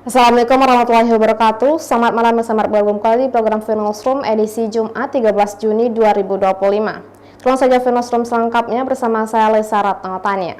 Assalamualaikum warahmatullahi wabarakatuh. Selamat malam dan selamat bergabung kembali di program Finalsroom edisi Jumat 13 Juni 2025. Langsung saja Finalsroom selengkapnya bersama saya Lesa Ratnawatania.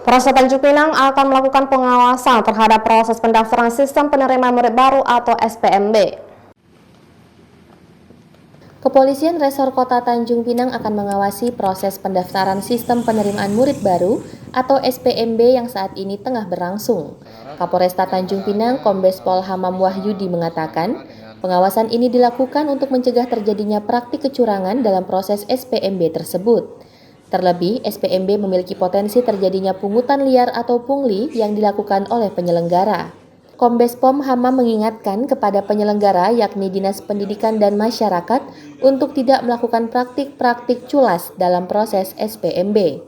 Polres Tanjung Pinang akan melakukan pengawasan terhadap proses pendaftaran sistem penerimaan murid baru atau SPMB. Kepolisian Resor Kota Tanjung Pinang akan mengawasi proses pendaftaran sistem penerimaan murid baru atau SPMB yang saat ini tengah berlangsung. Kapolresta Tanjung Pinang, Kombes Pol Hamam Wahyudi mengatakan, pengawasan ini dilakukan untuk mencegah terjadinya praktik kecurangan dalam proses SPMB tersebut. Terlebih, SPMB memiliki potensi terjadinya pungutan liar atau pungli yang dilakukan oleh penyelenggara. Kombes Pom Hamam mengingatkan kepada penyelenggara yakni Dinas Pendidikan dan Masyarakat untuk tidak melakukan praktik-praktik culas dalam proses SPMB.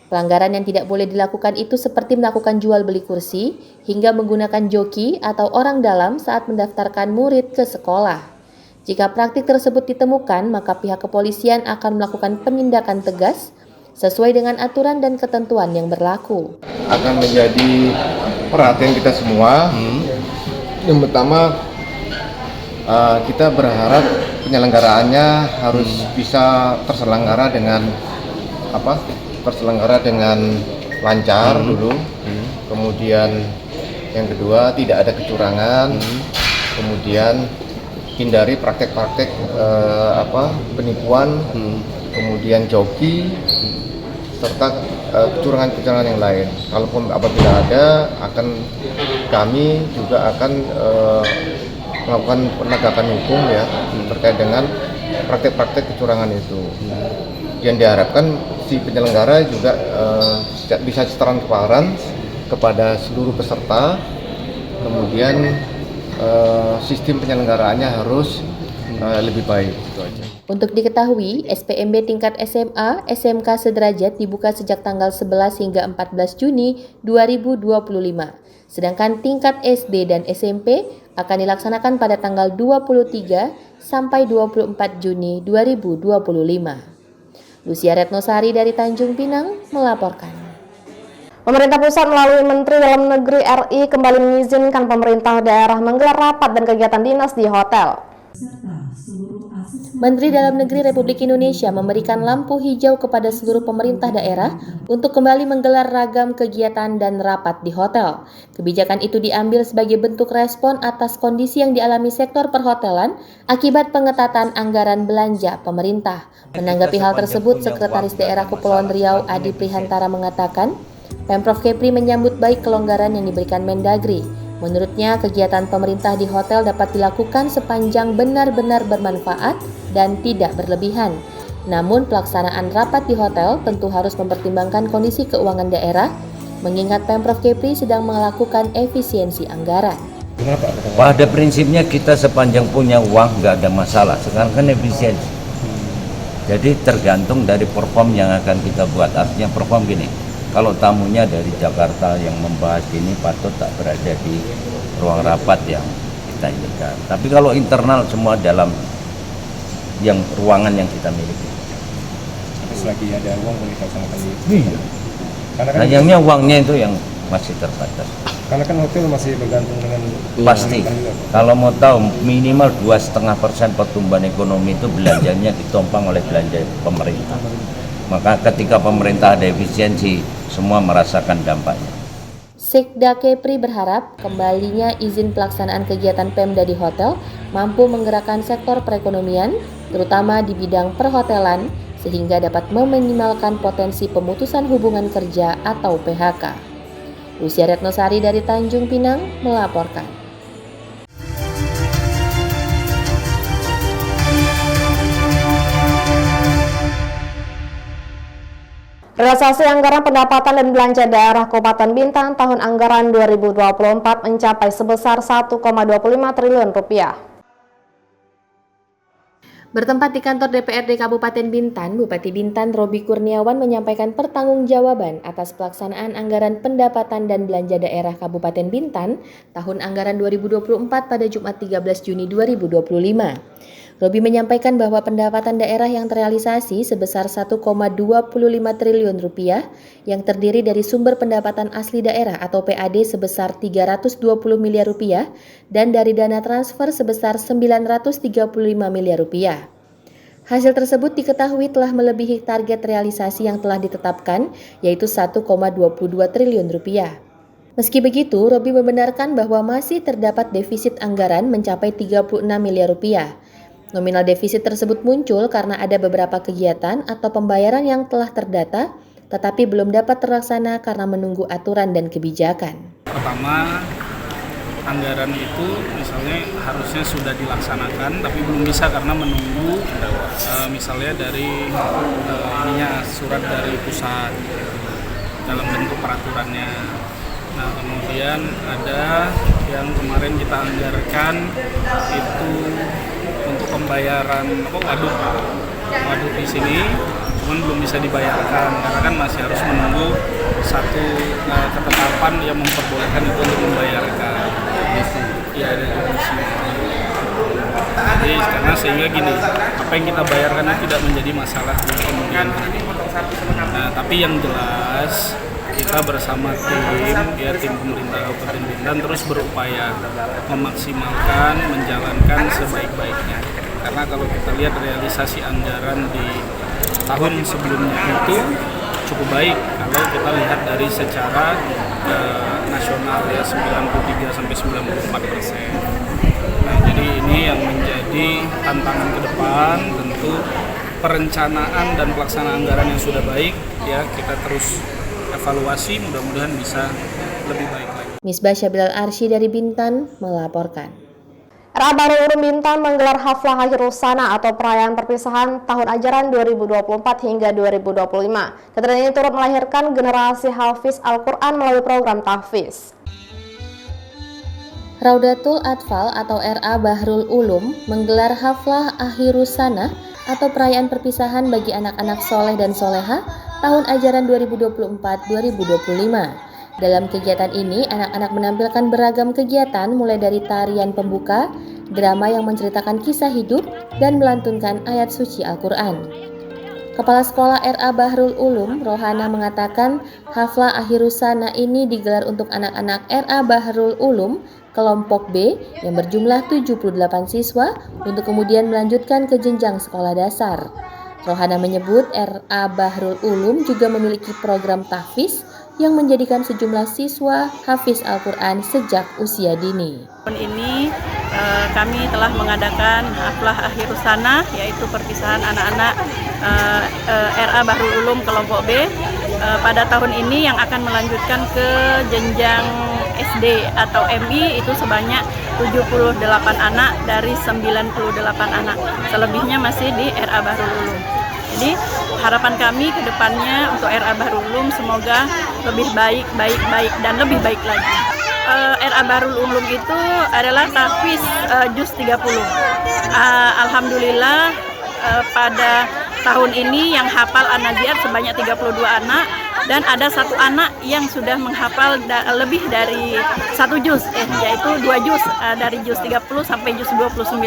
Pelanggaran yang tidak boleh dilakukan itu seperti melakukan jual beli kursi hingga menggunakan joki atau orang dalam saat mendaftarkan murid ke sekolah. Jika praktik tersebut ditemukan, maka pihak kepolisian akan melakukan penindakan tegas sesuai dengan aturan dan ketentuan yang berlaku. Akan menjadi perhatian kita semua. Yang pertama, kita berharap penyelenggaraannya harus bisa terselenggara dengan lancar dulu. Kemudian yang kedua, tidak ada kecurangan. Kemudian hindari praktek-praktek penipuan, kemudian joki, serta kecurangan-kecurangan yang lain. Kalaupun apabila ada, kami juga akan melakukan penegakan hukum ya terkait dengan praktek-praktek kecurangan itu. Yang diharapkan si penyelenggara juga bisa transparan kepada seluruh peserta. Kemudian sistem penyelenggaraannya harus lebih baik. Itu aja. Untuk diketahui, SPMB tingkat SMA, SMK sederajat dibuka sejak tanggal 11 hingga 14 Juni 2025. Sedangkan tingkat SD dan SMP akan dilaksanakan pada tanggal 23 sampai 24 Juni 2025. Lucia Retnosari dari Tanjung Pinang melaporkan. Pemerintah pusat melalui Menteri Dalam Negeri RI kembali mengizinkan pemerintah daerah menggelar rapat dan kegiatan dinas di hotel. Menteri Dalam Negeri Republik Indonesia memberikan lampu hijau kepada seluruh pemerintah daerah untuk kembali menggelar ragam kegiatan dan rapat di hotel. Kebijakan itu diambil sebagai bentuk respon atas kondisi yang dialami sektor perhotelan akibat pengetatan anggaran belanja pemerintah. Menanggapi hal tersebut, Sekretaris Daerah Kepulauan Riau Adi Prihantara mengatakan, Pemprov Kepri menyambut baik kelonggaran yang diberikan Mendagri. Menurutnya, kegiatan pemerintah di hotel dapat dilakukan sepanjang benar-benar bermanfaat dan tidak berlebihan. Namun, pelaksanaan rapat di hotel tentu harus mempertimbangkan kondisi keuangan daerah, mengingat Pemprov Kepri sedang melakukan efisiensi anggaran. Pada prinsipnya kita sepanjang punya uang nggak ada masalah, sekarang kan efisiensi. Jadi tergantung dari perform yang akan kita buat. Artinya perform gini, kalau tamunya dari Jakarta yang membahas ini patut tak berada di ruang rapat yang kita inginkan. Tapi kalau internal semua dalam yang ruangan yang kita miliki. Tapi selagi ada uang boleh dilaksanakan di. Iya. Karena kan hanya uangnya itu yang masih terbatas. Karena kan hotel masih bergantung dengan Pasti. Kalau mau tahu minimal 2,5% pertumbuhan ekonomi itu belanjanya ditompang oleh belanja pemerintah. Maka ketika pemerintah ada efisiensi, semua merasakan dampaknya. Sekda Kepri berharap kembalinya izin pelaksanaan kegiatan Pemda di hotel mampu menggerakkan sektor perekonomian, terutama di bidang perhotelan, sehingga dapat meminimalkan potensi pemutusan hubungan kerja atau PHK. Lucia Retnosari dari Tanjung Pinang melaporkan. Realisasi anggaran pendapatan dan belanja daerah Kabupaten Bintan tahun anggaran 2024 mencapai sebesar 1,25 triliun rupiah. Bertempat di kantor DPRD Kabupaten Bintan, Bupati Bintan Robi Kurniawan menyampaikan pertanggungjawaban atas pelaksanaan anggaran pendapatan dan belanja daerah Kabupaten Bintan tahun anggaran 2024 pada Jumat 13 Juni 2025. Robi menyampaikan bahwa pendapatan daerah yang terrealisasi sebesar 1,25 triliun rupiah yang terdiri dari sumber pendapatan asli daerah atau PAD sebesar 320 miliar rupiah dan dari dana transfer sebesar 935 miliar rupiah. Hasil tersebut diketahui telah melebihi target realisasi yang telah ditetapkan, yaitu 1,22 triliun rupiah. Meski begitu, Robi membenarkan bahwa masih terdapat defisit anggaran mencapai 36 miliar rupiah. Nominal defisit tersebut muncul karena ada beberapa kegiatan atau pembayaran yang telah terdata, tetapi belum dapat terlaksana karena menunggu aturan dan kebijakan. Pertama, anggaran itu misalnya harusnya sudah dilaksanakan, tapi belum bisa karena menunggu misalnya dari surat dari pusat dalam bentuk peraturannya. Nah, kemudian ada yang kemarin kita anggarkan itu untuk pembayaran waduk di sini, cuman belum bisa dibayarkan karena kan masih harus menunggu satu ketetapan yang memperbolehkan itu untuk membayarkan. Ya, ada komisi. Jadi karena sehingga gini, apa yang kita bayarkan itu tidak menjadi masalah di kemudian hari. Nah, tapi yang jelas kita bersama tim pemerintah Kabupaten Bintan terus berupaya memaksimalkan, menjalankan sebaik-baiknya. Karena kalau kita lihat realisasi anggaran di tahun sebelumnya itu cukup baik kalau kita lihat dari secara nasional ya 93-94%. Nah, jadi ini yang menjadi tantangan ke depan, tentu perencanaan dan pelaksanaan anggaran yang sudah baik ya kita terus evaluasi, mudah-mudahan bisa lebih baik lagi. Misbah Syabilal Arsy dari Bintan melaporkan. RA Bahrul Ulum Bintan menggelar Haflah Akhirus Sana atau perayaan perpisahan tahun ajaran 2024 hingga 2025. Kegiatan ini turut melahirkan generasi hafiz Al-Quran melalui program tahfiz. Raudatul Atfal atau RA Bahrul Ulum menggelar Haflah Akhirus Sana atau perayaan perpisahan bagi anak-anak soleh dan soleha tahun ajaran 2024-2025. Dalam kegiatan ini, anak-anak menampilkan beragam kegiatan mulai dari tarian pembuka, drama yang menceritakan kisah hidup, dan melantunkan ayat suci Al-Quran. Kepala Sekolah RA Bahrul Ulum, Rohana mengatakan Haflah Akhirus Sana ini digelar untuk anak-anak RA Bahrul Ulum kelompok B yang berjumlah 78 siswa untuk kemudian melanjutkan ke jenjang sekolah dasar. Rohana menyebut RA Bahrul Ulum juga memiliki program tahfiz yang menjadikan sejumlah siswa hafiz Al-Quran sejak usia dini. Tahun ini kami telah mengadakan Haflah Akhirus Sana, yaitu perpisahan anak-anak RA Bahrul Ulum kelompok B pada tahun ini yang akan melanjutkan ke jenjang SD atau MI itu sebanyak 78 anak dari 98 anak. Selebihnya masih di RA Bahrul Ulum. Jadi harapan kami ke depannya untuk RA Bahrul Ulum semoga lebih baik dan lebih baik lagi. RA Bahrul Ulum itu adalah tahfiz juz 30. Alhamdulillah pada tahun ini yang hafal An-Nazi'at sebanyak 32 anak dan ada satu anak yang sudah menghafal lebih dari satu juz, yaitu 2 juz dari juz 30 sampai juz 29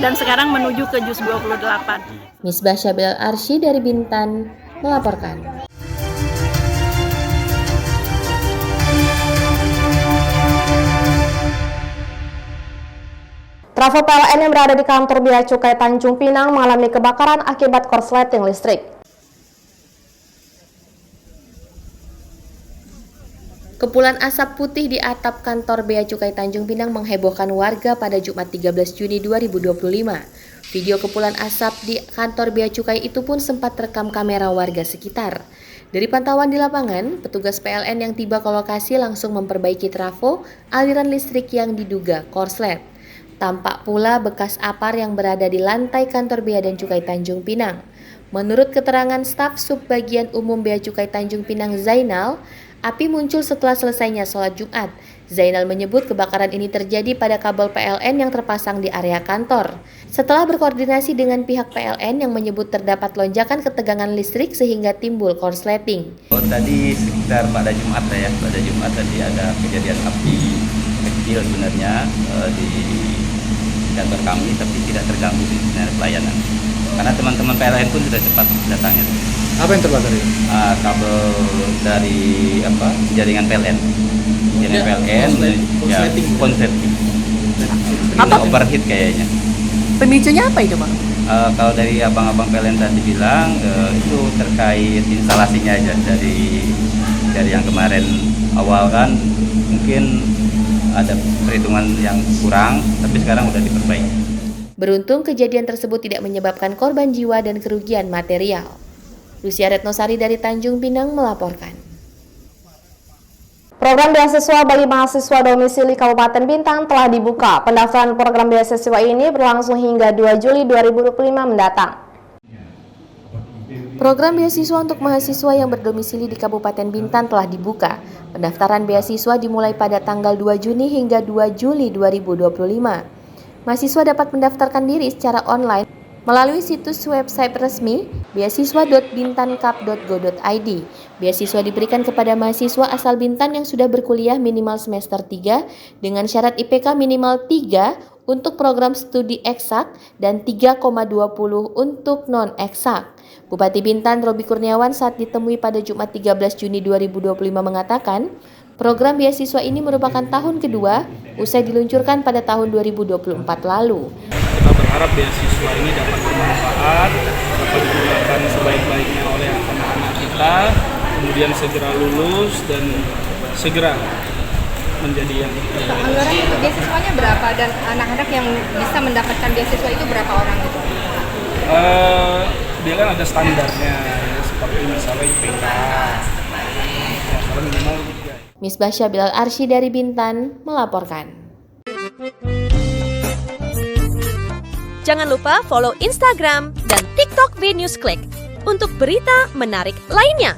dan sekarang menuju ke juz 28. Misbah Syabilal Arsy dari Bintan melaporkan. Trafo PLN yang berada di kantor Bea Cukai Tanjung Pinang mengalami kebakaran akibat korsleting listrik. Kepulan asap putih di atap kantor Bea Cukai Tanjung Pinang menghebohkan warga pada Jumat 13 Juni 2025. Video kepulan asap di kantor Bea Cukai itu pun sempat terekam kamera warga sekitar. Dari pantauan di lapangan, petugas PLN yang tiba ke lokasi langsung memperbaiki trafo aliran listrik yang diduga korslet. Tampak pula bekas apar yang berada di lantai kantor Bea dan Cukai Tanjung Pinang. Menurut keterangan staf Subbagian Umum Bea Cukai Tanjung Pinang Zainal, api muncul setelah selesainya sholat Jumat. Zainal menyebut kebakaran ini terjadi pada kabel PLN yang terpasang di area kantor. Setelah berkoordinasi dengan pihak PLN yang menyebut terdapat lonjakan ketegangan listrik sehingga timbul korsleting. Tadi sekitar pada Jumat tadi ada kejadian api kecil sebenarnya di indikator kami, tapi tidak terganggu di pelayanan. Karena teman-teman PLN pun sudah cepat datangnya. Apa yang terbakar itu? Kabel dari jaringan PLN. Jaringan PLN konsleting. Apa overheat kayaknya. Pemicunya apa itu, Bang? Kalau dari abang-abang PLN tadi bilang itu terkait instalasinya aja dari yang kemarin awal kan mungkin ada perhitungan yang kurang, tapi sekarang udah diperbaiki. Beruntung kejadian tersebut tidak menyebabkan korban jiwa dan kerugian material. Lucia Retnosari dari Tanjung Pinang melaporkan. Program beasiswa bagi mahasiswa domisili Kabupaten Bintan telah dibuka. Pendaftaran program beasiswa ini berlangsung hingga 2 Juli 2025 mendatang. Program beasiswa untuk mahasiswa yang berdomisili di Kabupaten Bintan telah dibuka. Pendaftaran beasiswa dimulai pada tanggal 2 Juni hingga 2 Juli 2025. Mahasiswa dapat mendaftarkan diri secara online melalui situs website resmi beasiswa.bintankap.go.id. Beasiswa diberikan kepada mahasiswa asal Bintan yang sudah berkuliah minimal semester 3 dengan syarat IPK minimal 3 untuk program studi eksak dan 3,20 untuk non-eksak. Bupati Bintan Robi Kurniawan saat ditemui pada Jumat 13 Juni 2025 mengatakan, program beasiswa ini merupakan tahun kedua usai diluncurkan pada tahun 2024 lalu. Kita berharap beasiswa ini dapat bermanfaat, dapat digunakan sebaik-baiknya oleh anak-anak kita, kemudian segera lulus dan segera menjadi yang anggaran untuk beasiswanya berapa dan anak-anak yang bisa mendapatkan beasiswa itu berapa orang gitu? Dia kan ada standarnya, seperti misalnya IPK, minimal 3. Misbah Syabil Arsy dari Bintan melaporkan. Jangan lupa follow Instagram dan TikTok V News Click untuk berita menarik lainnya.